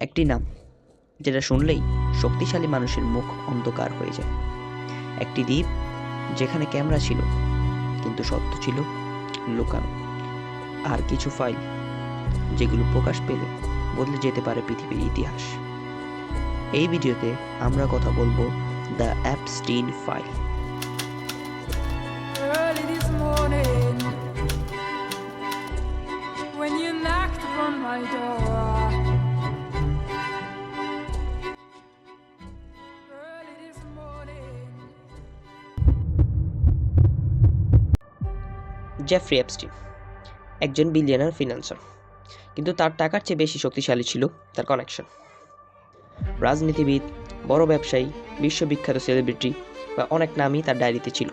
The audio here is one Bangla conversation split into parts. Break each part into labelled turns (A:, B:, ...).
A: একটি নাম যেটা শুনলেই শক্তিশালী মানুষের মুখ অন্ধকার হয়ে যায়। একটি দ্বীপ যেখানে ক্যামেরা ছিল কিন্তু সত্য ছিল লুকানো। আর কিছু ফাইল যেগুলো প্রকাশ পেলে বদলে যেতে পারে পৃথিবীর ইতিহাস। এই ভিডিওতে আমরা কথা বলবো the Epstein file.
B: Early this morning, when you knocked upon my door. Early this morning.
A: Jeffrey Epstein একজন বিলিয়নার ফিন্যান্সার, কিন্তু তার টাকার চেয়ে বেশি শক্তিশালী ছিল তার কানেকশন। রাজনীতিবিদ, বড় ব্যবসায়ী, বিশ্ববিখ্যাত সেলিব্রিটি বা অনেক নামই তার ডায়েরিতে ছিল।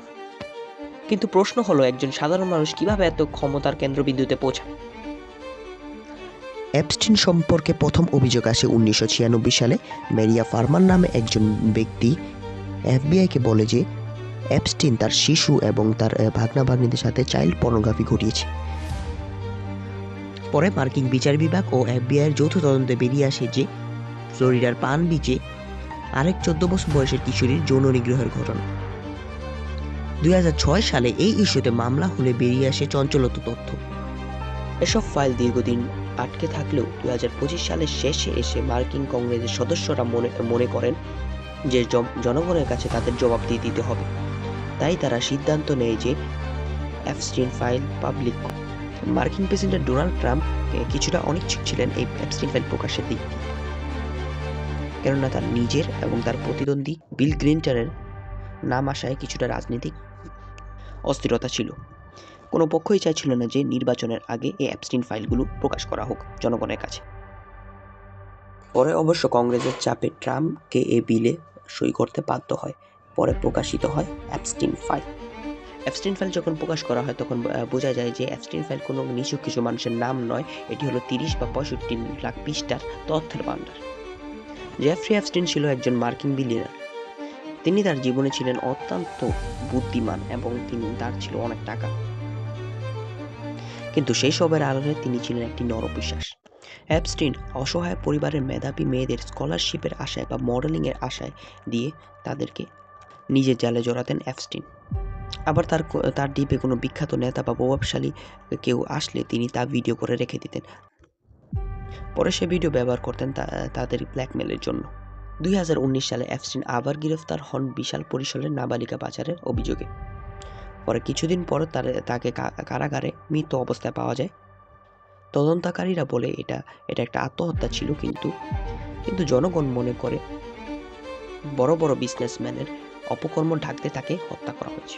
A: কিন্তু প্রশ্ন হলো, একজন সাধারণ মানুষ কিভাবে এত ক্ষমতার কেন্দ্রবিন্দুতে পৌঁছায়?
C: অ্যাপস্টিন সম্পর্কে প্রথম অভিযোগ আসে 1996 সালে। মেরিয়া ফারমান নামে একজন ব্যক্তি এফবিআইকে বলে যে অ্যাপস্টিন তার শিশু এবং তার ভাগ্না-ভাগ্নীদের সাথে চাইল্ড পর্নোগ্রাফি ঘটিয়েছে। পরে মার্কিন বিচার বিভাগ ও এফবিআইয়ের যৌথ তদন্তে বেরিয়ে আসে যে ফ্লোরিডার পান বিচে আরেক 14 বছর বয়সের কিশোরীর যৌন নিগ্রহের ঘটনা। 2006 সালে এই ইস্যুতে মামলা হলে বেরিয়ে আসে চঞ্চলতা তথ্য।
A: এসব ফাইল দীর্ঘদিন আটকে থাকলেও 2025 সালের শেষে এসে মার্কিন কংগ্রেসের সদস্যরা মনে করেন যে জনগণের কাছে তাদের জবাব দিতে হবে। তাই তারা সিদ্ধান্ত নেয় যে অ্যাপস্টিন ফাইল পাবলিক। মার্কিন প্রেসিডেন্ট ডোনাল্ড ট্রাম্প কিছুটা অনিচ্ছুক ছিলেন এই অ্যাপস্টিন ফাইল প্রকাশের দিক দিয়ে, কেননা তার নিজের এবং তার প্রতিদ্বন্দ্বী বিল ক্লিনটনের নাম আসায় কিছুটা রাজনৈতিক অস্থিরতা ছিল। কোনো পক্ষই চাইছিল না যে নির্বাচনের আগে এই অ্যাপস্টিন ফাইলগুলো প্রকাশ করা হোক জনগণের কাছে। পরে অবশ্য কংগ্রেসের চাপে ট্রাম্পকে এ বিলে সই করতে বাধ্য হয়। পরে প্রকাশিত হয় অ্যাপস্টিন ফাইল। অ্যাপস্টিন ফাইল যখন প্রকাশ করা হয় তখন বোঝা যায় যে অ্যাপস্টিন ফাইল কোনো নিছক কিছু মানুষের নাম নয়, এটি হলো 30 বা 65 লাখ পৃষ্ঠার তথ্যের ভাণ্ডার। জেফ্রি অ্যাপস্টিন ছিল একজন মার্কিন বিলিয়নার। তিনি তার জীবনে ছিলেন অত্যন্ত বুদ্ধিমান এবং তার ছিল অনেক টাকা, কিন্তু সেই সবের আড়ালে তিনি ছিলেন একটি নরপিশাচ। অ্যাপস্টিন অসহায় পরিবারের মেধাবী মেয়েদের স্কলারশিপের আশায় বা মডেলিংয়ের আশায় দিয়ে তাদেরকে নিজের জালে জড়াতেন অ্যাপস্টিন। আবার তার দ্বীপে কোনো বিখ্যাত নেতা বা প্রভাবশালী কেউ আসলে তিনি তা ভিডিও করে রেখে দিতেন। পরে সে ভিডিও ব্যবহার করতেন তাদের ব্ল্যাকমেলের জন্য। 2019 সালে অ্যাপস্টিন আবার গ্রেফতার হন বিশাল পরিসরের নাবালিকা পাচারের অভিযোগে। পরে কিছুদিন পর তাকে কারাগারে মৃত অবস্থায় পাওয়া যায়। তদন্তকারীরা বলে এটা একটা আত্মহত্যা ছিল, কিন্তু জনগণ মনে করে বড় বড় বিজনেসম্যানের অপকর্ম ঢাকতে তাকে হত্যা করা হয়েছে।